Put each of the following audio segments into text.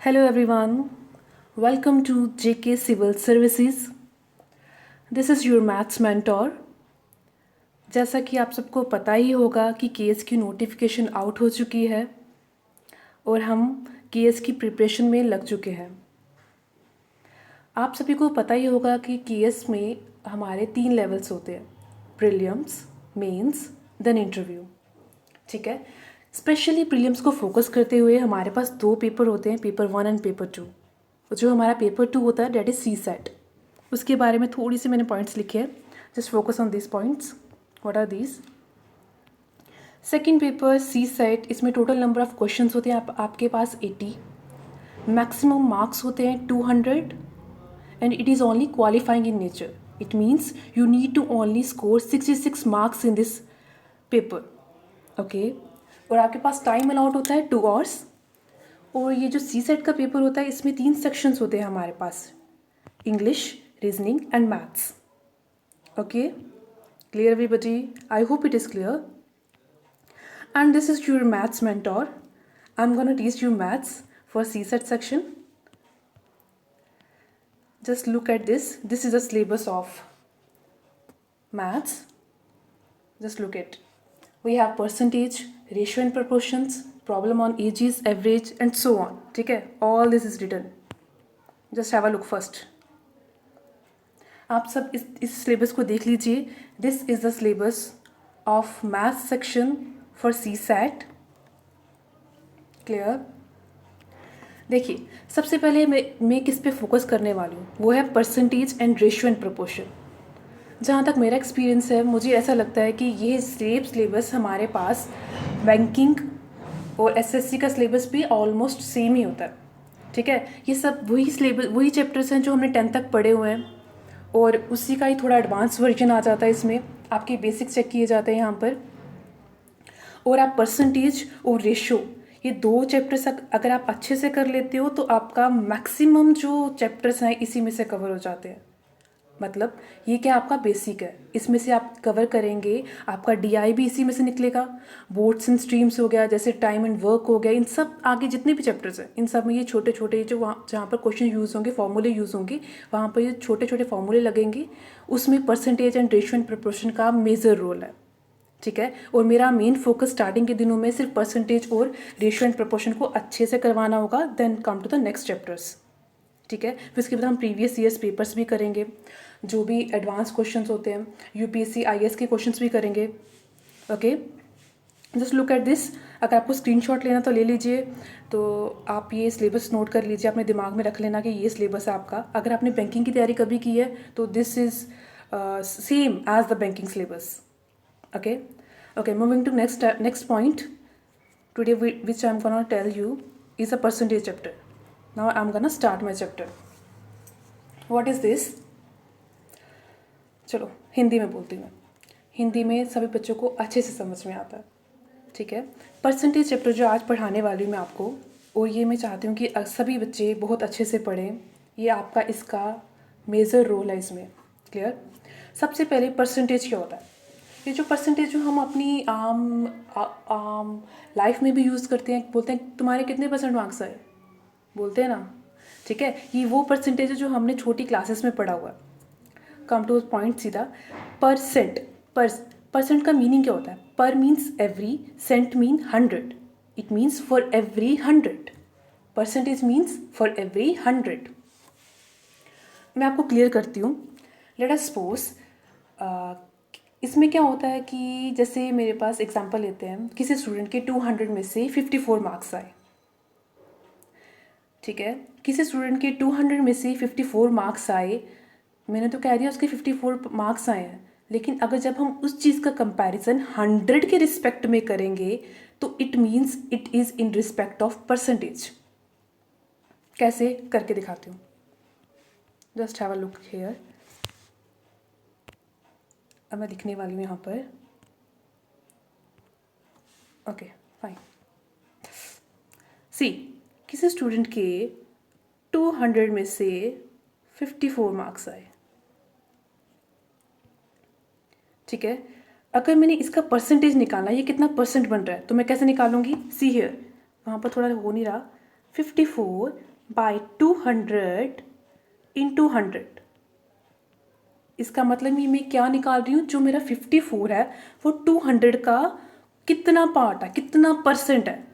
Hello everyone, welcome to JK Civil Services. This is your maths mentor. जैसा कि आप सबको पता ही होगा कि केएस की नोटिफिकेशन आउट हो चुकी है और हम केएस की प्रिपरेशन में लग चुके हैं। आप सभी को पता ही होगा कि केएस में हमारे 3 लेवल्स होते हैं, प्रीलिम्स, मेंस, देन इंटरव्यू। ठीक है, स्पेशली प्रीलिम्स को फोकस करते हुए हमारे पास 2 पेपर होते हैं, पेपर 1 एंड पेपर 2। जो हमारा पेपर 2 होता है डेट इज़ सी सेट। उसके बारे में थोड़ी सी मैंने पॉइंट्स लिखे हैं, just focus on this points. What are these? Second paper C set, इसमें टोटल नंबर ऑफ क्वेश्चंस होते हैं आपके पास 80, मैक्सिमम मार्क्स होते हैं 200 and it is only qualifying in nature. It means you need to only score 66 marks in this paper. Okay, और आपके पास time अलाउट होता है 2 आवर्स। और ये जो सी सेट का पेपर होता है इसमें 3 सेक्शंस होते हैं हमारे पास, English, reasoning and maths. Okay, clear everybody? I hope it is clear. And this is your maths mentor. I'm gonna teach you maths for CSET section. Just look at this. This is the syllabus of maths. Just look at. We have percentage, ratio and proportions, problem on ages, average and so on. ठीक है, all this is written. Just have a look first. आप सब इस syllabus को देख लीजिए. This is the syllabus of maths section for C set. Clear? देखिए, सबसे पहले मैं किस पे फोकस करने वाली हूँ, वो है percentage and ratio and proportion. जहाँ तक मेरा एक्सपीरियंस है, मुझे ऐसा लगता है कि ये सिलेबस हमारे पास बैंकिंग और एसएससी का सिलेबस भी ऑलमोस्ट सेम ही होता है। ठीक है, ये सब वही सिलेबस, वही चैप्टर्स हैं जो हमने 10th तक पढ़े हुए हैं और उसी का ही थोड़ा एडवांस वर्जन आ जाता है। इसमें आपके बेसिक्स चेक किए जाते हैं यहाँ पर। और आप परसेंटेज और रेशो, ये 2 चैप्टर्स अगर आप अच्छे से कर लेते हो तो आपका मैक्सिमम जो चैप्टर्स हैं इसी में से कवर हो जाते हैं। मतलब ये क्या आपका बेसिक है, इसमें से आप कवर करेंगे, आपका डीआई भी इसी में से निकलेगा, बोर्ड्स एंड स्ट्रीम्स हो गया, जैसे टाइम एंड वर्क हो गया, इन सब आगे जितने भी चैप्टर्स हैं इन सब में ये छोटे छोटे जो वहाँ जहाँ पर क्वेश्चन यूज़ होंगे, फॉर्मूले यूज़ होंगे, वहाँ पर ये छोटे छोटे फॉर्मूले लगेंगे। उसमें percentage and ratio and proportion का मेजर रोल है। ठीक है, और मेरा मेन फोकस स्टार्टिंग के दिनों में सिर्फ परसेंटेज और रेशियो एंड प्रोपोर्शन को अच्छे से करवाना होगा, then come to the next chapters. ठीक है, फिर उसके बाद हम प्रीवियस ईयर्स पेपर्स भी करेंगे, जो भी एडवांस क्वेश्चंस होते हैं, यूपीएससी आईएएस के क्वेश्चंस भी करेंगे। Okay, just look at this. अगर आपको स्क्रीनशॉट लेना तो ले लीजिए, तो आप ये सिलेबस नोट कर लीजिए, अपने दिमाग में रख लेना कि ये सिलेबस है आपका। अगर आपने बैंकिंग की तैयारी कभी की है तो this is same as the banking syllabus. Okay, moving to next point. Today which I'm gonna tell you is a percentage chapter. Now I'm gonna start my chapter. What is this? चलो हिंदी में बोलती हूँ। हिंदी में सभी बच्चों को अच्छे से समझ में आता है। ठीक है, परसेंटेज चैप्टर जो आज पढ़ाने वाली हूँ मैं आपको, और ये मैं चाहती हूँ कि सभी बच्चे बहुत अच्छे से पढ़ें। ये आपका इसका मेजर रोल है इसमें। क्लियर? सबसे पहले परसेंटेज क्या होता है? ये जो परसेंटेज जो हम अपनी आम लाइफ में भी यूज़ करते हैं, बोलते हैं तुम्हारे कितने परसेंट मार्क्स आए, बोलते हैं ना। ठीक है, ये वो परसेंटेज है जो हमने छोटी क्लासेस में पढ़ा हुआ है। कम टू पॉइंट सीधा। परसेंट का मीनिंग क्या होता है? Per means every, cent mean 100, it means for every 100। Percentage means for every 100। मैं आपको क्लियर करती हूँ। लेट अस सपोज इसमें क्या होता है कि जैसे मेरे पास एग्जांपल लेते हैं, किसी स्टूडेंट के 200 में से 54 मार्क्स आए। ठीक है, किसी स्टूडेंट के 200 में से 54 मार्क्स आए, मैंने तो कह दिया उसके 54 मार्क्स आए हैं, लेकिन अगर जब हम उस चीज़ का कंपैरिजन 100 के रिस्पेक्ट में करेंगे तो it means it is in respect of percentage. कैसे करके दिखाती हूँ, just have a look here. अब मैं लिखने वाली हूँ यहाँ पर। Okay fine. सी, किसी स्टूडेंट के 200 में से 54 मार्क्स आए। ठीक है, अगर मैंने इसका परसेंटेज निकालना, ये कितना परसेंट बन रहा है, तो मैं कैसे निकालूंगी? सी हियर, वहाँ पर थोड़ा हो नहीं रहा। 54 बाय 200 इंटू 100। इसका मतलब ये मैं क्या निकाल रही हूँ, जो मेरा 54 है वो 200 का कितना पार्ट है, कितना परसेंट है।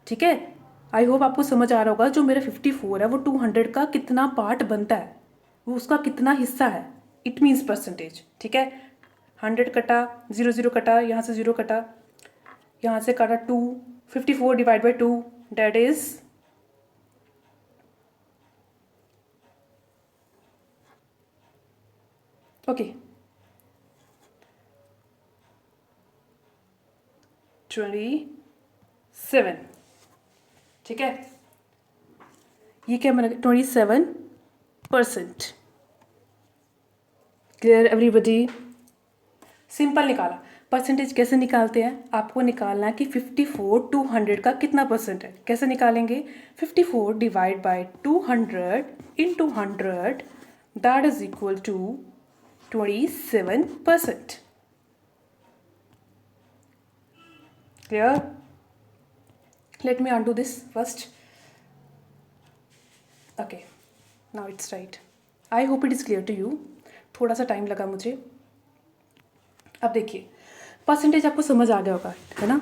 ठीक है, आई होप आपको समझ आ रहा होगा। जो मेरा 54 है वो 200 का कितना पार्ट बनता है, वो उसका कितना हिस्सा है, इट मीन्स परसेंटेज। ठीक है, 100 कटा, 0 कटा, यहाँ से 0 कटा, यहाँ से काटा 2, 54 divide by 2 that is okay 27। ठीक है, ये क्या बना 27%। Clear everybody? सिंपल निकाला। परसेंटेज कैसे निकालते हैं, आपको निकालना है कि 54 200 का कितना परसेंट है। कैसे निकालेंगे, 54 divide by 200 into 100 that is equal to 27%। Clear? Let me undo this first. Okay, now it's right. I hope it is clear to you. थोड़ा सा टाइम लगा मुझे। अब देखिए, परसेंटेज आपको समझ आ गया होगा, है ना।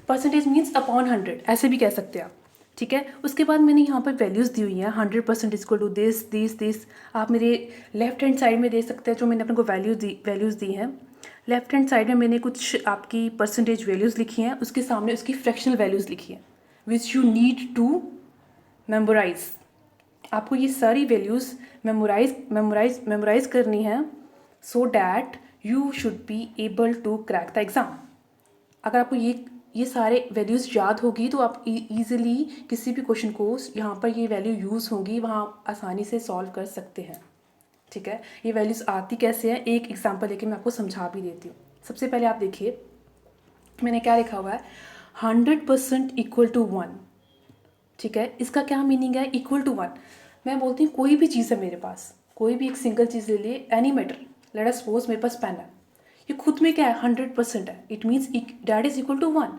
परसेंटेज मीन्स अपॉन 100, ऐसे भी कह सकते हैं आप। ठीक है, उसके बाद मैंने यहाँ पर वैल्यूज़ दी हुई हैं, 100% equal to this this this. आप मेरे लेफ्ट हैंड साइड में देख सकते हैं, जो मैंने अपने को वैल्यूज़ दी हैं। लेफ्ट हैंड साइड में मैंने कुछ आपकी परसेंटेज वैल्यूज़ लिखी हैं, उसके सामने उसकी फ्रैक्शनल वैल्यूज़ लिखी हैं, which you need to memorise. आपको ये सारी वैल्यूज़ मेमोराइज करनी है, so that you should be able to crack the exam. अगर आपको ये सारे वैल्यूज़ याद होगी तो आप ईजिली किसी भी क्वेश्चन को यहाँ पर ये वैल्यू यूज़ होंगी, वहाँ आसानी से सॉल्व कर सकते हैं। ठीक है, ये वैल्यूज़ आती कैसे हैं, एक एग्जांपल लेके मैं आपको समझा भी देती हूँ। सबसे पहले आप देखिए, मैंने क्या लिखा हुआ है, 100% इक्वल टू 1। ठीक है, इसका क्या मीनिंग है, इक्वल टू 1। मैं बोलती हूँ कोई भी चीज़ है मेरे पास, कोई भी एक सिंगल चीज़ ले लिए, any matter, late us suppose मेरे पास पेन है, ये खुद में क्या है, 100% है, it means that is equal to 1।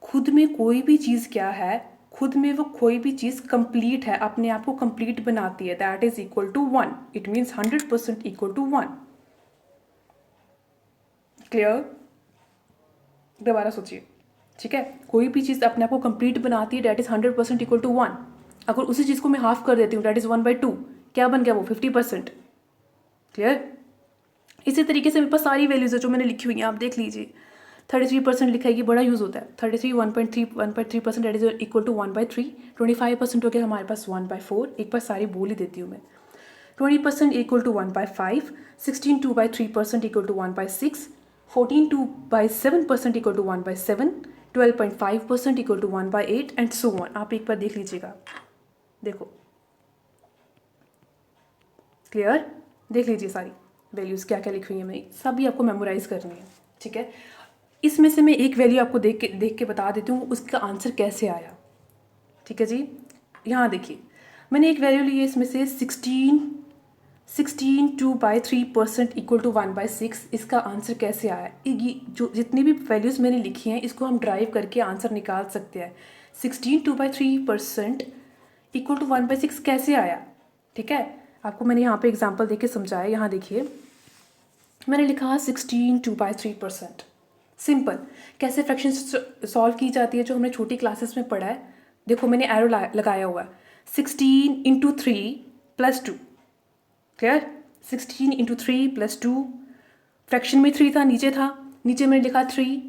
खुद में कोई भी चीज़ क्या है, खुद में वो कोई भी चीज़ कंप्लीट है, अपने आप को कंप्लीट बनाती है, that is equal to 1। It means 100% equal to 1। Clear? दोबारा सोचिए। ठीक है, कोई भी चीज़ अपने आप को कंप्लीट बनाती है, डैट इज 100% इक्वल टू 1। अगर उसी चीज़ को मैं हाफ कर देती हूँ, डैट इज 1/2, क्या बन गया वो, 50%। क्लियर? इसी तरीके से मेरे पास सारी वैल्यूज़ है जो मैंने लिखी हुई हैं, आप देख लीजिए। 33% लिखा है, ये बड़ा यूज़ होता है। 33 1.3% डेट इज इक्वल टू 1/3। 25% हो गया हमारे पास 1/4। एक बार सारी बोल ही देती हूँ मैं। 20% equal to 1/5। 16 2/3% equal to 1/6। 14 2/7% equal to 1/7। 12.5% equal to 1/8 and so on. आप एक बार देख लीजिएगा, देखो। क्लियर? देख लीजिए सारी वैल्यूज़ क्या क्या लिखी हुई हैं, मैं सभी आपको मेमोराइज करनी है। ठीक है, इसमें से मैं एक वैल्यू आपको देख के बता देती हूँ उसका आंसर कैसे आया। ठीक है जी, यहाँ देखिए, मैंने एक वैल्यू ली है इसमें से 16 2/3% इक्वल टू 1/6। इसका आंसर कैसे आया, ये जो जितनी भी वैल्यूज़ मैंने लिखी हैं इसको हम ड्राइव करके आंसर निकाल सकते हैं। 16 2/3% इक्वल टू 1/6 कैसे आया। ठीक है, आपको मैंने यहाँ पे एग्जांपल देके समझाया। यहाँ देखिए, मैंने लिखा 16 2/3%। सिंपल, कैसे फ्रैक्शन सॉल्व की जाती है जो हमने छोटी क्लासेस में पढ़ा है। देखो मैंने एरो लगाया हुआ है, 16 into 3 plus 2। Clear? 16 into 3 plus 2, fraction में 3 था, नीचे मैंने लिखा 3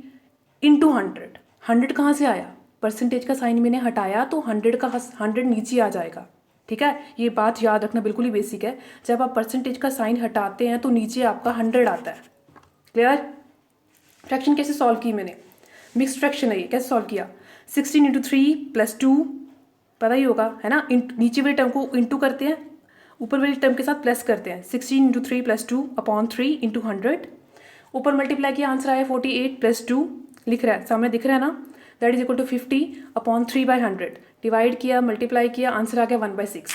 इंटू 100। 100 कहाँ से आया, परसेंटेज का साइन मैंने हटाया तो 100 नीचे आ जाएगा। ठीक है, ये बात याद रखना बिल्कुल ही बेसिक है। जब आप परसेंटेज का साइन हटाते हैं तो नीचे आपका 100 आता है। क्लियर? फ्रैक्शन कैसे सॉल्व की मैंने, मिक्स्ड फ्रैक्शन है ये, कैसे सॉल्व किया, 16 इंटू 3 प्लस 2, पता ही होगा है ना। नीचे वाले टर्म को इंटू करते हैं, ऊपर वाले टर्म के साथ प्लस करते हैं। 16 इंटू 3 प्लस 2 अपॉन 3 इंटू 100। ऊपर मल्टीप्लाई किया, आंसर आया 48 प्लस 2, लिख रहा है सामने, दिख रहा है ना, that is equal to 50 upon 3/100। Divide किया, मल्टीप्लाई किया, आंसर आ गया 1/6।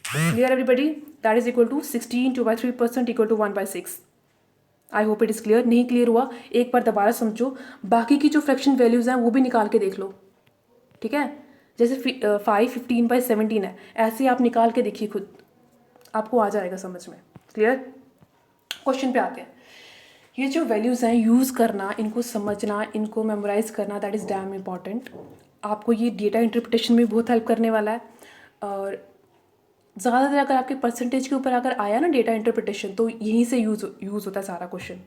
Clear everybody? That is equal to 16 2/3% equal to 1/6। I hope it is clear. नहीं क्लियर हुआ एक बार दोबारा समझो, बाकी की जो फ्रैक्शन वैल्यूज़ हैं वो भी निकाल के देख लो। ठीक है, जैसे 5/15/17 है, ऐसे आप निकाल के देखिए खुद, आपको आ जाएगा समझ में। क्लियर? क्वेश्चन पे आते हैं। ये जो वैल्यूज़ हैं यूज़ करना, इनको समझना, इनको मेमोराइज करना, दैट इज़ डैम इम्पॉर्टेंट। आपको ये डेटा इंटरप्रिटेशन में बहुत हेल्प करने वाला है। और ज़्यादातर अगर आपके परसेंटेज के ऊपर अगर आया ना डेटा इंटरप्रिटेशन, तो यहीं से यूज़ होता है सारा क्वेश्चन,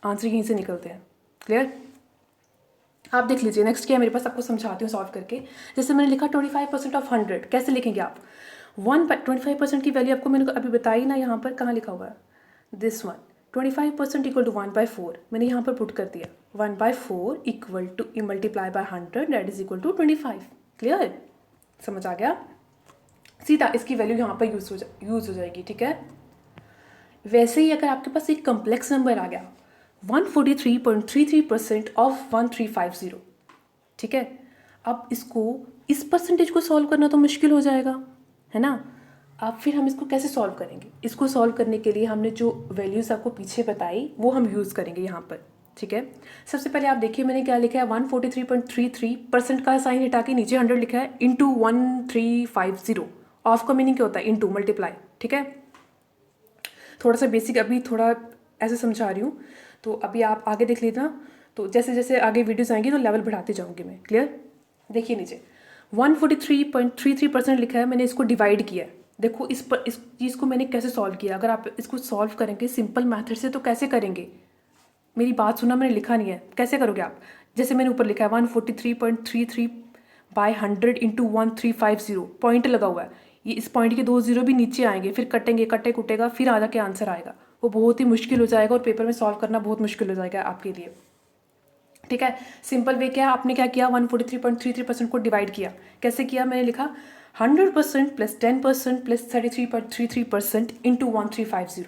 आंसर यहीं से निकलते हैं। क्लियर? आप देख लीजिए नेक्स्ट क्या है मेरे पास, आपको समझाती हूँ सॉल्व करके। जैसे मैंने लिखा 25% ऑफ 100, कैसे लिखेंगे आप? 25% की वैल्यू आपको मैंने अभी बताई ना, यहाँ पर कहाँ लिखा हुआ है, दिस वन। 25% इक्वल टू 1/4, मैंने यहाँ पर पुट कर दिया 1/4 equal to multiply by 100 that is equal to 25। Clear? समझ आ गया? सीधा इसकी वैल्यू यहाँ पर यूज़ हो जाएगी। ठीक है? वैसे ही अगर आपके पास एक कम्प्लेक्स नंबर आ गया 143.33% ऑफ 1350, ठीक है, अब इसको इस परसेंटेज को सॉल्व करना तो मुश्किल हो जाएगा, है ना। अब फिर हम इसको कैसे सॉल्व करेंगे? इसको सॉल्व करने के लिए हमने जो वैल्यूज़ आपको पीछे बताई वो हम यूज़ करेंगे यहाँ पर। ठीक है, सबसे पहले आप देखिए मैंने क्या लिखा है, 143.33% का साइन हटा के नीचे 100 लिखा है इंटू 1350। ऑफ का मीनिंग क्या होता है? Into, multiply. ठीक है, थोड़ा सा बेसिक अभी थोड़ा ऐसे समझा रही हूँ, तो अभी आप आगे देख लीजिए ना, तो जैसे जैसे आगे वीडियोस आएंगी तो लेवल बढ़ाते जाऊँगी मैं। क्लियर? देखिए नीचे 143.33% लिखा है, मैंने इसको डिवाइड किया है। देखो इस चीज़ को मैंने कैसे सॉल्व किया। अगर आप इसको सॉल्व करेंगे सिंपल मेथड से तो कैसे करेंगे? मेरी बात सुना, मैंने लिखा नहीं है, कैसे करोगे आप? जैसे मैंने ऊपर लिखा है 143.33 बाय 100 इंटू 1350, पॉइंट लगा हुआ है, ये इस पॉइंट के 2 जीरो भी नीचे आएंगे, फिर कटेंगे, कटे कुटेगा, फिर आ जाके आंसर आएगा। वो बहुत ही मुश्किल हो जाएगा और पेपर में सॉल्व करना बहुत मुश्किल हो जाएगा आपके लिए। ठीक है, सिंपल वे क्या है, आपने क्या किया, 143.33% को डिवाइड किया। कैसे किया? मैंने लिखा 100% प्लस 10% प्लस 33.33% इंटू 1350।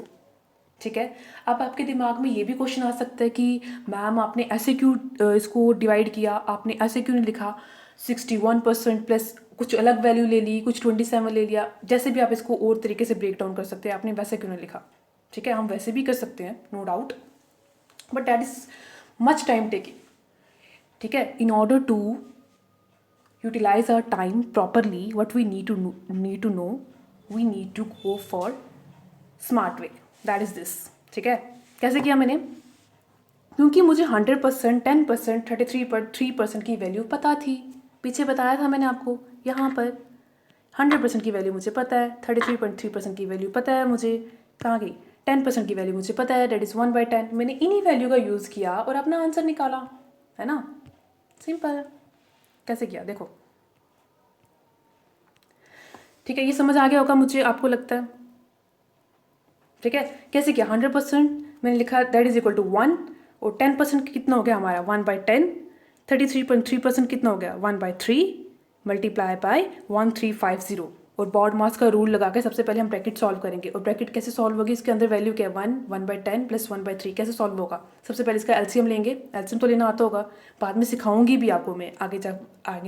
ठीक है, अब आपके दिमाग में ये भी क्वेश्चन आ सकता है कि मैम आपने ऐसे क्यों इसको डिवाइड किया, आपने ऐसे क्यों नहीं लिखा 61% प्लस कुछ अलग वैल्यू ले ली, कुछ 27 ले लिया। जैसे भी आप इसको और तरीके से ब्रेक डाउन कर सकते हैं, आपने वैसे क्यों नहीं लिखा? ठीक है, हम वैसे भी कर सकते हैं, no doubt, but that is much time taking. ठीक है, in order to utilise our time properly, what we need to know, we need to go for smart way, that is this. ठीक है, कैसे किया मैंने? क्योंकि मुझे 100%, 10%, 33.3% की वैल्यू पता थी, पीछे बताया था मैंने आपको। यहाँ पर 100% की वैल्यू मुझे पता है, 33.3% की वैल्यू पता है मुझे, कहाँ गई 10% की वैल्यू मुझे पता है, डेट इज़ 1/10। मैंने इन्हीं वैल्यू का यूज़ किया और अपना आंसर निकाला, है ना। सिंपल। कैसे किया देखो। ठीक है, ये समझ आ गया होगा मुझे, आपको लगता है। ठीक है, कैसे किया? 100% मैंने लिखा दैट इज इक्वल टू 1, और 10% कितना हो गया हमारा 1/10, 33.3% कितना हो गया 1/3 मल्टीप्लाई बाय 1350, और बॉड मास का रूल लगा के सबसे पहले हम ब्रैकेट सॉल्व करेंगे। और ब्रैकेट कैसे सॉल्व होगी? इसके अंदर वैल्यू क्या है 1/10 प्लस 1/3, कैसे सॉल्व होगा? सबसे पहले इसका एलसीएम लेंगे, एलसीएम तो लेना आता होगा, बाद में सिखाऊंगी भी आपको मैं आगे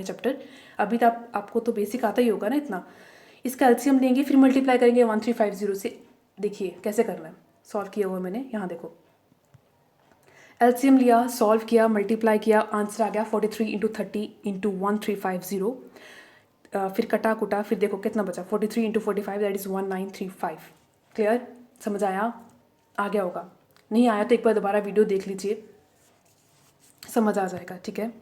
चैप्टर, अभी तो आपको तो बेसिक आता ही होगा ना इतना। इसका एलसीएम लेंगे, फिर मल्टीप्लाई करेंगे 1350 से। देखिए कैसे करना है, सॉल्व किया हुआ मैंने, यहाँ देखो एलसीएम लिया, सॉल्व किया, मल्टीप्लाई किया, आंसर आ गया 43 इंटू 30 इंटू 1350। फिर कटा कुटा, फिर देखो कितना बचा 43 इंटू 45 दैट इज़ 1935। क्लियर? समझ आया? आ गया होगा, नहीं आया तो एक बार दोबारा वीडियो देख लीजिए, समझ आ जाएगा। ठीक है,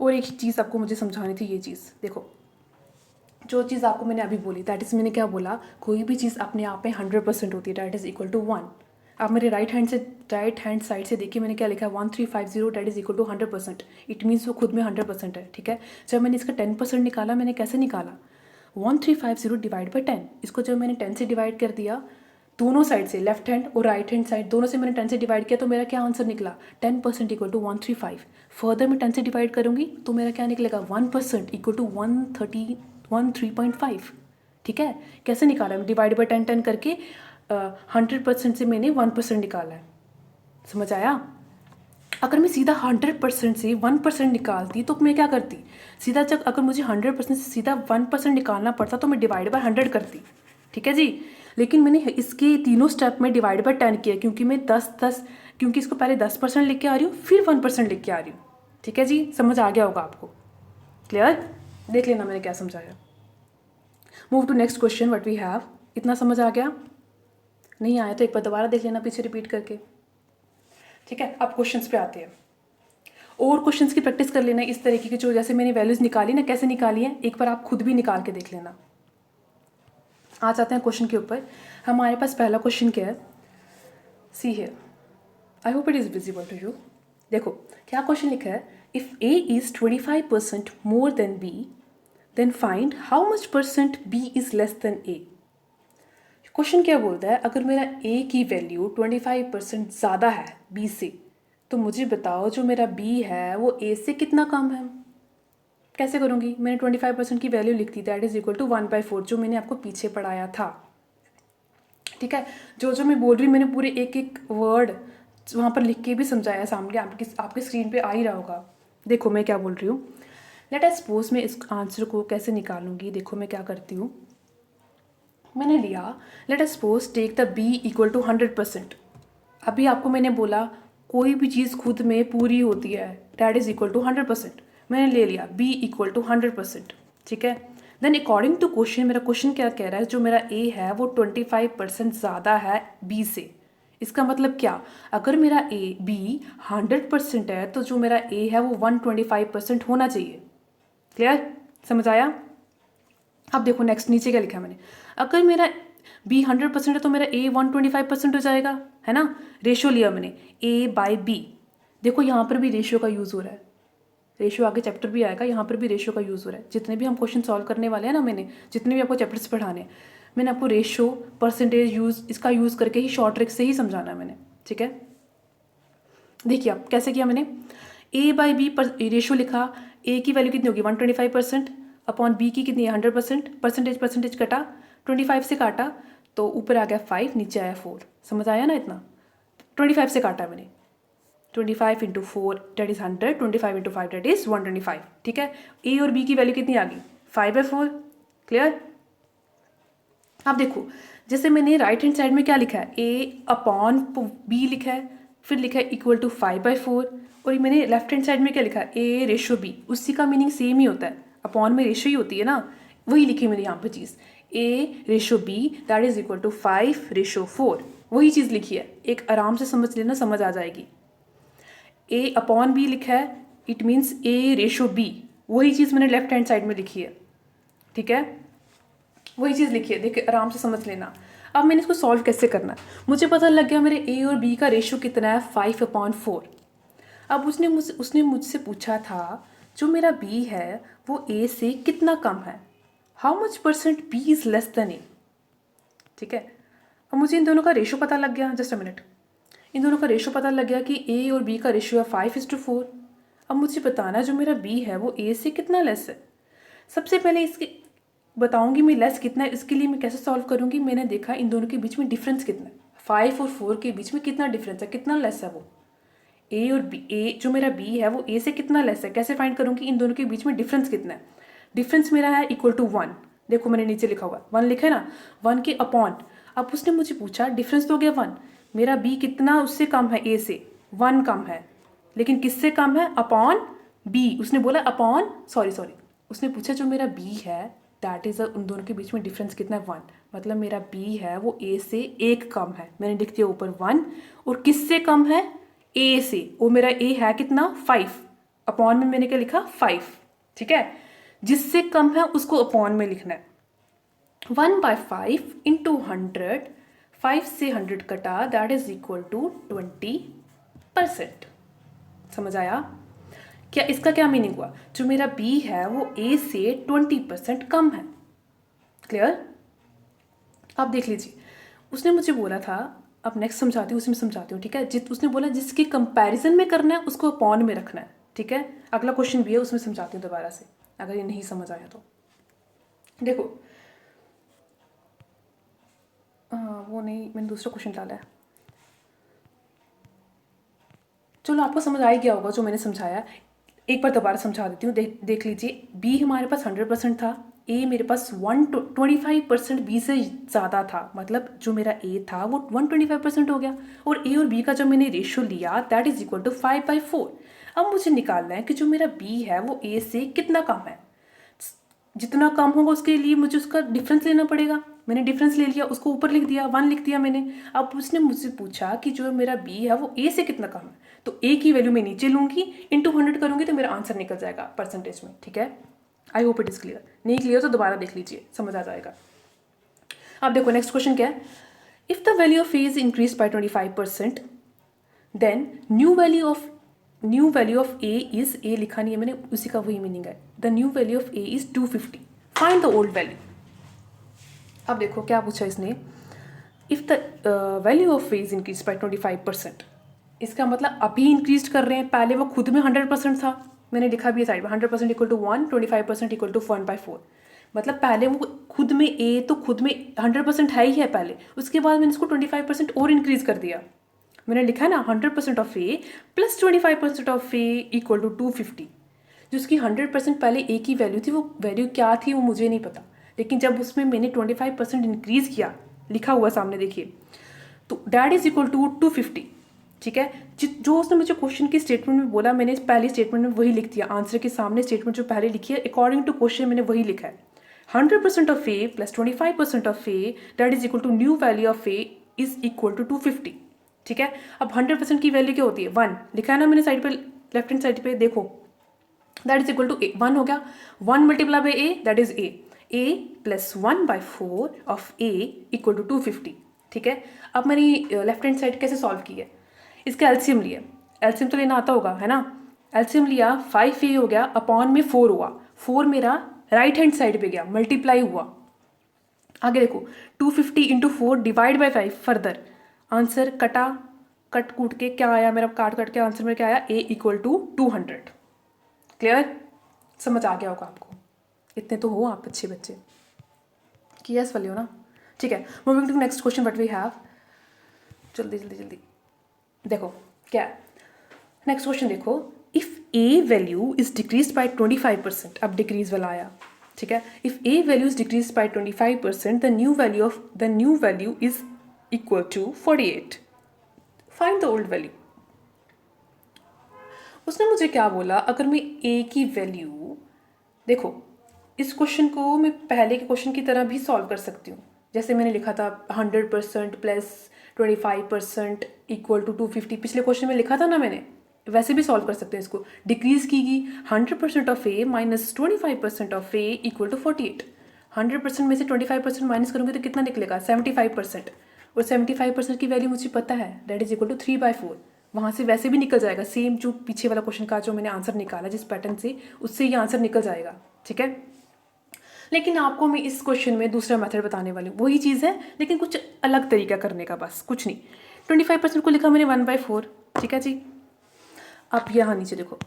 और एक चीज़ आपको मुझे समझानी थी, ये चीज़ देखो, जो चीज़ आपको मैंने अभी बोली दैट इज़, मैंने क्या बोला, कोई भी चीज़ अपने आप में 100% होती है, दैट इज़ इक्वल टू 1। आप मेरे राइट हैंड साइड से देखिए मैंने क्या लिखा है 1350 that is equal to 100%। It means वो खुद में 100% है। ठीक है, जब मैंने इसका 10% निकाला, मैंने कैसे निकाला 1350 डिवाइड बाई 10, इसको जब मैंने 10 से डिवाइड कर दिया दोनों साइड से, लेफ्ट हैंड और राइट हैंड साइड दोनों से मैंने 10 से डिवाइड किया, तो मेरा क्या आंसर निकला 10% इक्वल टू 135। फर्दर मैं 10 से डिवाइड करूँगी तो मेरा क्या निकलेगा 1% इक्वल टू 113.5। ठीक है, कैसे निकाला है? डिवाइड बाई 10 करके 100% से मैंने 1% निकाला है। समझ आया? अगर मैं सीधा 100% से 1% निकालती तो मैं क्या करती? सीधा जब अगर मुझे 100% से सीधा 1% निकालना पड़ता तो मैं डिवाइड बाय 100 करती। ठीक है जी, लेकिन मैंने इसके तीनों स्टेप में डिवाइड बाय 10 किया, क्योंकि मैं 10 क्योंकि इसको पहले 10% लिख के आ रही हूँ, फिर 1% लिख के आ रही हूँ। ठीक है जी, समझ आ गया होगा आपको। क्लियर? देख लेना मैंने क्या समझाया। Move to next question what we have. इतना समझ आ गया? नहीं आया तो एक बार दोबारा देख लेना पीछे रिपीट करके, ठीक है। अब क्वेश्चंस पे आते हैं, और क्वेश्चंस की प्रैक्टिस कर लेना इस तरीके की, जो जैसे मैंने वैल्यूज़ निकाली ना, कैसे निकाली है एक बार आप खुद भी निकाल के देख लेना। आ जाते हैं क्वेश्चन के ऊपर। हमारे पास पहला क्वेश्चन क्या है, see here, I hope it is visible to you. देखो क्या क्वेश्चन लिखा है, if A is 25% more than B then find how much percent B is less than A. Question क्या बोलता है, अगर मेरा ए की वैल्यू 25% ज़्यादा है बी से, तो मुझे बताओ जो मेरा बी है वो ए से कितना कम है। कैसे करूँगी, मैंने 25% की वैल्यू लिख दी, दैट इज़ इक्वल टू 1/4, जो मैंने आपको पीछे पढ़ाया था, ठीक है। जो जो मैं बोल रही हूँ मैंने पूरे एक एक वर्ड वहाँ पर लिख के भी समझाया, सामने आपके स्क्रीन पे आ ही रहा होगा। देखो मैं क्या बोल रही हूँ, लेट अस सपोज मैं इस आंसर को कैसे निकालूंगी। देखो मैं क्या करती हूँ, मैंने लिया let us suppose take the B equal to 100%। अभी आपको मैंने बोला कोई भी चीज़ खुद में पूरी होती है, दैट इज़ इक्वल टू 100%। मैंने ले लिया बी इक्वल टू 100%, ठीक है। देन अकॉर्डिंग टू क्वेश्चन, मेरा क्वेश्चन क्या कह रहा है, जो मेरा ए है वो 25% ज़्यादा है बी से। इसका मतलब क्या, अगर मेरा ए बी 100% है तो जो मेरा ए है वो 125% होना चाहिए। क्लियर, समझ आया? अब देखो नेक्स्ट नीचे क्या लिखा है मैंने, अगर मेरा बी 100% है तो मेरा ए 125% हो जाएगा, है ना। रेशियो लिया मैंने ए बाय बी। देखो यहाँ पर भी रेशियो का यूज़ हो रहा है, रेशियो आगे चैप्टर भी आएगा, यहाँ पर भी रेशियो का यूज़ हो रहा है। जितने भी हम क्वेश्चन सॉल्व करने वाले हैं ना, मैंने जितने भी आपको चैप्टर्स पढ़ाने हैं, मैंने आपको रेशियो परसेंटेज यूज़ इसका यूज़ करके ही शॉर्ट ट्रिक से ही समझाना है मैंने, ठीक है। देखिए आप कैसे किया मैंने, ए बाई बी पर रेशियो लिखा, ए की वैल्यू कितनी होगी 125% अपॉन बी की कितनी है 100%, परसेंटेज कटा 25 से काटा तो ऊपर आ गया 5, नीचे आया 4। समझ आया ना इतना, 25 से काटा मैंने, 25 into 4 that is 100, 25 into 5 that is 125, ठीक है। ए और बी की वैल्यू कितनी आ गई 5/4। क्लियर। अब देखो जैसे मैंने राइट हैंड साइड में क्या लिखा है, ए अपॉन बी लिखा है, फिर लिखा है इक्वल टू 5/4, और मैंने लेफ्ट हैंड साइड में क्या लिखा है ए रेशो बी, उसी का मीनिंग सेम ही होता है, अपॉन में रेशो ही होती है ना, वही लिखी मैंने यहाँ पर चीज़, a ratio b that is equal to 5/4, वही चीज़ लिखी है। एक आराम से समझ लेना, समझ आ जाएगी। ए अपॉन बी लिखा है, it means A ratio B, वही चीज़ मैंने लेफ्ट हैंड साइड में लिखी है, ठीक है, वही चीज़ लिखी है। देखिए आराम से समझ लेना। अब मैंने इसको सॉल्व कैसे करना है, मुझे पता लग गया मेरे ए और बी का रेशियो कितना है 5/4। अब उसने मुझसे पूछा था जो मेरा बी है वो ए से कितना कम है, how much percent B is less than a, ठीक है। अब मुझे इन दोनों का रेशियो पता लग गया, जस्ट अ मिनट, इन दोनों का रेशियो पता लग गया कि ए और बी का रेशियो है 5:4। अब मुझे बताना जो मेरा बी है वो ए से कितना लेस है। सबसे पहले इसके बताऊंगी मैं लेस कितना है, इसके लिए मैं कैसे सॉल्व करूंगी, मैंने देखा इन दोनों के बीच में डिफरेंस कितना है, 5 और 4 के बीच में कितना डिफरेंस है, कितना लेस है वो, ए और बी, ए जो मेरा बी है वो ए से कितना लेस है, कैसे फाइंड करूंगी, इन दोनों के बीच में डिफरेंस कितना है। डिफरेंस मेरा है इक्वल टू 1, देखो मैंने नीचे लिखा हुआ 1 लिखा है ना, 1 के अपॉन, अब उसने मुझे पूछा डिफरेंस तो हो गया 1, मेरा बी कितना उससे कम है, ए से 1 कम है, लेकिन किससे कम है, अपॉन बी, उसने बोला अपॉन सॉरी उसने पूछा जो मेरा बी है दैट इज़ उन दोनों के बीच में डिफरेंस कितना है 1, मतलब मेरा बी है वो ए से 1 कम है, मैंने लिख दिया ऊपर 1, और किससे कम है, ए से, वो मेरा ए है कितना 5, अपॉन में मैंने क्या लिखा 5, ठीक है। जिससे कम है उसको अपॉन में लिखना है, 1/5 इंटू 100, 5 से 100 कटा दैट इज इक्वल टू 20%। समझ आया क्या, इसका क्या मीनिंग हुआ, जो मेरा बी है वो ए से 20% कम है। क्लियर। अब देख लीजिए उसने मुझे बोला था, अब नेक्स्ट समझाती हूँ, उसमें समझाती हूँ, ठीक है। उसने बोला जिसके कंपैरिजन में करना है उसको अपॉन में रखना है, ठीक है। अगला क्वेश्चन भी है उसमें समझाती हूँ दोबारा से, अगर ये नहीं समझ आया तो। देखो वो नहीं, मैंने दूसरा क्वेश्चन डाला है, चलो आपको समझ आ ही गया होगा जो मैंने समझाया, एक बार दोबारा समझा देती हूँ। देख लीजिए, बी हमारे पास 100% था, ए मेरे पास 125% बी से ज़्यादा था, मतलब जो मेरा ए था वो 125% हो गया, और ए और बी का जो मैंने रेशियो लिया दैट इज इक्वल टू 5/4। अब मुझे निकालना है कि जो मेरा बी है वो ए से कितना कम है। जितना कम होगा उसके लिए मुझे उसका डिफरेंस लेना पड़ेगा। मैंने डिफरेंस ले लिया, उसको ऊपर लिख दिया, 1 लिख दिया मैंने। अब उसने मुझसे पूछा कि जो मेरा बी है वो ए से कितना कम है, तो ए की वैल्यू मैं नीचे लूँगी, इंटू 100 करूँगी तो मेरा आंसर निकल जाएगा परसेंटेज में। ठीक है, आई होप इट इज़ क्लियर। नहीं क्लियर तो दोबारा देख लीजिए, समझ आ जाएगा। अब देखो नेक्स्ट क्वेश्चन क्या है। If the value of A is increase by 25%, then new value of A is, a लिखा नहीं है मैंने, उसी का वही मीनिंग है। The new value of A is 250, find the old value. अब देखो क्या पूछा इसने, if the value of A is increase by 25%, इसका मतलब अभी इंक्रीज कर रहे हैं, पहले वो खुद में 100% था। मैंने लिखा भी है साइड में, 100% इक्वल टू 1, 25% इक्वल टू 1/4। मतलब पहले वो खुद में ए तो खुद में 100% है ही है पहले, उसके बाद मैंने इसको 25% और इंक्रीज कर दिया। मैंने लिखा है ना 100% of A plus 25% of A equal to 250। जो उसकी 100% पहले ए की वैल्यू थी, वो वैल्यू क्या थी वो मुझे नहीं पता, लेकिन जब उसमें मैंने 25% इंक्रीज किया, लिखा हुआ सामने देखिए, तो डैट इज इक्वल टू 250। ठीक है, जो उसने मुझे क्वेश्चन की स्टेटमेंट में बोला, मैंने पहली स्टेटमेंट में वही लिख दिया। आंसर के सामने स्टेटमेंट जो पहले लिखी है अकॉर्डिंग टू क्वेश्चन मैंने वही लिखा है। 100% of A plus 25% of A that is equal to new value of A is equal to 250। ठीक है, अब 100% की वैल्यू क्या होती है, 1 लिखा है ना मैंने साइड पे, लेफ्ट हैंड साइड पे देखो, that is equal to A, 1 हो गया। 1 multiply by A that is A plus 1/4 of A equal to 250। ठीक है, अब मैंने लेफ्ट हैंड साइड कैसे सॉल्व की है, इसका एलसीएम लिया, एलसीएम तो लेना आता होगा है ना। एलसीएम लिया, 5a हो गया, अपॉन में 4 हुआ, 4 मेरा राइट हैंड साइड पे गया, मल्टीप्लाई हुआ। आगे देखो 250 into 4 divide by 5, further answer cut कूट के क्या आया मेरा, काट के आंसर में क्या आया, a इक्वल टू 200। क्लियर, समझ आ गया होगा आपको, इतने तो हो आप अच्छे बच्चे कि यस वाले हो ना। ठीक है, moving to next question what we have, जल्दी देखो क्या है नेक्स्ट क्वेश्चन। देखो, if A value is decrease by 25%, अब डिक्रीज वाला आया। ठीक है, if A value is decrease by 25%, the new value is equal to 48, find the old value. उसने मुझे क्या बोला, अगर मैं ए की वैल्यू, देखो इस क्वेश्चन को मैं पहले के क्वेश्चन की तरह भी सॉल्व कर सकती हूँ, जैसे मैंने लिखा था 100% प्लस 25% इक्वल टू 250, पिछले क्वेश्चन में लिखा था ना मैंने, वैसे भी सॉल्व कर सकते हैं इसको। डिक्रीज की गई 100% of A minus 25% of A equal to 48। 100% में से 25% माइनस करूँगी तो कितना निकलेगा, 75%, और 75% की वैल्यू मुझे पता है, दैट इज इक्वल टू 3/4। वहाँ से वैसे भी निकल जाएगा, सेम जो पीछे वाला क्वेश्चन का जो मैंने आंसर निकाला जिस पैटर्न से, उससे ये आंसर निकल जाएगा। ठीक है, लेकिन आपको मैं इस क्वेश्चन में दूसरा मेथड बताने वाली हूँ, वही चीज़ है लेकिन कुछ अलग तरीका करने का, बस कुछ नहीं। 25% को लिखा मैंने 1/4। ठीक है जी, अब यहाँ नीचे देखो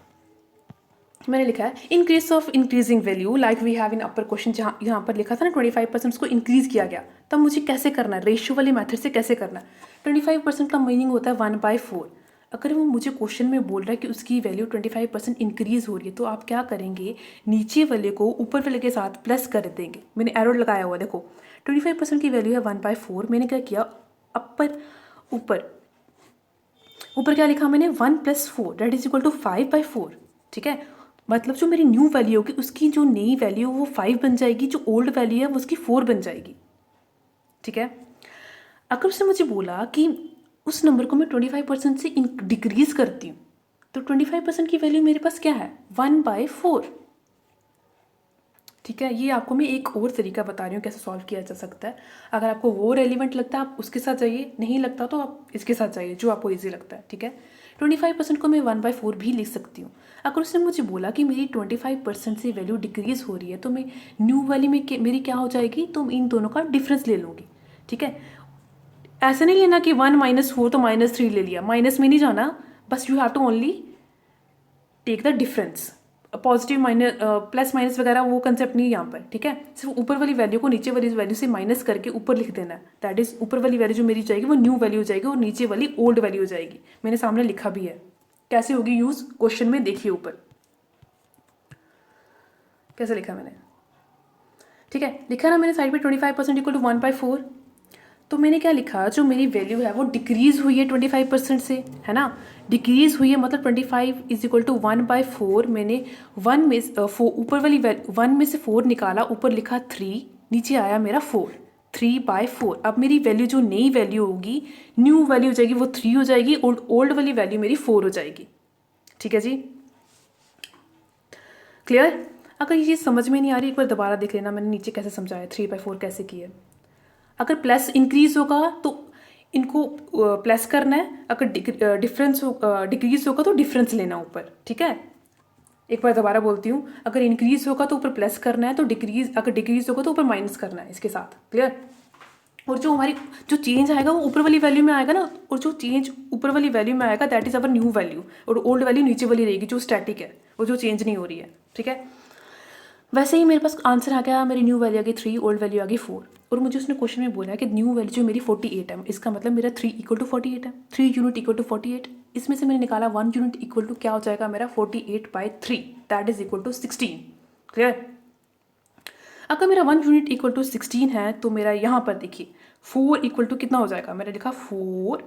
मैंने लिखा है in case of increasing value like we have in upper question, जहाँ यहाँ पर लिखा था ना 25% को इंक्रीज किया गया, तब मुझे कैसे करना है, रेशियो वाली मेथड से कैसे करना है। 25% का मीनिंग होता है 1/4। अगर वो मुझे क्वेश्चन में बोल रहा है कि उसकी वैल्यू 25% इंक्रीज हो रही है, तो आप क्या करेंगे, नीचे वाले को ऊपर वाले के साथ प्लस कर देंगे। मैंने एरो लगाया हुआ, देखो 25% की वैल्यू है 1/4, मैंने क्या किया, ऊपर क्या लिखा मैंने, 1 + 4 दैट इज इक्वल टू 5/4। ठीक है, मतलब जो मेरी न्यू वैल्यू होगी उसकी जो नई वैल्यू वो 5 बन जाएगी, जो ओल्ड वैल्यू है वो उसकी 4 बन जाएगी। ठीक है, अगर उसने मुझे बोला कि उस नंबर को मैं 25% से डिक्रीज करती हूँ, तो 25% की वैल्यू मेरे पास क्या है, 1/4। ठीक है, ये आपको मैं एक और तरीका बता रही हूँ कैसे सॉल्व किया जा सकता है। अगर आपको वो रेलिवेंट लगता है आप उसके साथ जाइए, नहीं लगता तो आप इसके साथ जाइए जो आपको ईजी लगता है। ठीक है, 25% को मैं 1/4 भी लिख सकती हूँ। अगर उसने मुझे बोला कि मेरी 25% से वैल्यू डिक्रीज़ हो रही है, तो मैं न्यू वैल्यू में मेरी क्या हो जाएगी, तो इन दोनों का डिफरेंस ले लूँगी। ठीक है, ऐसा नहीं लेना कि 1 - 4 तो -3 ले लिया, माइनस में नहीं जाना, बस you have to only take the difference. Positive minus plus minus वगैरह वो कंसेप्ट नहीं है यहाँ पर। ठीक है, सिर्फ ऊपर वाली वैल्यू को नीचे वाली वैल्यू से माइनस करके ऊपर लिख देना है, दैट इज ऊपर वाली वैल्यू जो मेरी जाएगी वो न्यू वैल्यू हो जाएगी और नीचे वाली ओल्ड वैल्यू हो जाएगी। मैंने सामने लिखा भी है कैसे होगी यूज, क्वेश्चन में देखिए ऊपर कैसे लिखा मैंने। ठीक है, लिखा ना मैंने साइड पे 25% इक्वल टू 1/4। तो मैंने क्या लिखा, जो मेरी वैल्यू है वो डिक्रीज़ हुई है 25% से, है ना। डिक्रीज़ हुई है मतलब 25 इज इक्वल टू 1/4। मैंने 1 में ऊपर वाली 1 में से 4 निकाला, ऊपर लिखा 3, नीचे आया मेरा 4, 3/4। अब मेरी वैल्यू जो नई वैल्यू होगी, न्यू वैल्यू हो जाएगी, वो 3 हो जाएगी, ओल्ड वाली वैल्यू मेरी 4 हो जाएगी। ठीक है जी, क्लियर। अगर ये चीज़ समझ में नहीं आ रही, एक बार दोबारा देख लेना मैंने नीचे कैसे समझाया, 3/4 कैसे किया। अगर प्लस इंक्रीज होगा तो इनको प्लस करना है, अगर डिफरेंस डिक्रीज होगा तो डिफरेंस लेना ऊपर। ठीक है, एक बार दोबारा बोलती हूँ, अगर इंक्रीज होगा तो ऊपर प्लस करना है, तो डिक्रीज अगर डिक्रीज होगा तो ऊपर माइनस करना है इसके साथ। क्लियर। और जो हमारी जो चेंज आएगा वो ऊपर वाली वैल्यू में आएगा ना, और जो चेंज ऊपर वाली वैल्यू में आएगा that is our new value, और ओल्ड वैल्यू नीचे वाली रहेगी जो स्टैटिक है, वो जो चेंज नहीं हो रही है। ठीक है, वैसे ही मेरे पास आंसर आ गया, मेरी न्यू वैल्यू आ गई 3, ओल्ड वैल्यू आ गई 4, और मुझे उसने क्वेश्चन में बोला है कि न्यू वैल्यू जो मेरी 48 है, इसका मतलब मेरा 3 इक्वल टू 48 है, 3 यूनिट इक्वल टू 48। इसमें से मैंने निकाला 1 यूनिट इक्वल टू क्या हो जाएगा मेरा 48/3, that is equal to 16। Clear. अगर मेरा 1 यूनिट इक्वल टू 16 है तो मेरा यहाँ पर देखिए 4 इक्वल टू कितना हो जाएगा, मैंने लिखा 4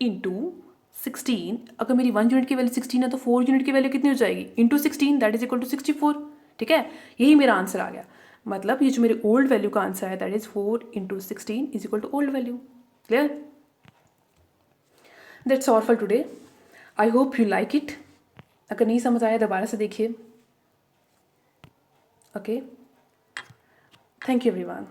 इंटू 16। अगर मेरी 1 यूनिट की वैल्यू 16 है तो 4 यूनिट की वैल्यू कितनी हो जाएगी, into 16, that is equal to 64। ठीक है, यही मेरा आंसर आ गया। मतलब ये जो मेरी ओल्ड वैल्यू का आंसर है that is 4 into 16 is equal to old value. Clear. That's all for today, I hope you like it. अगर नहीं समझ आया दोबारा से देखिए। Okay, thank you everyone.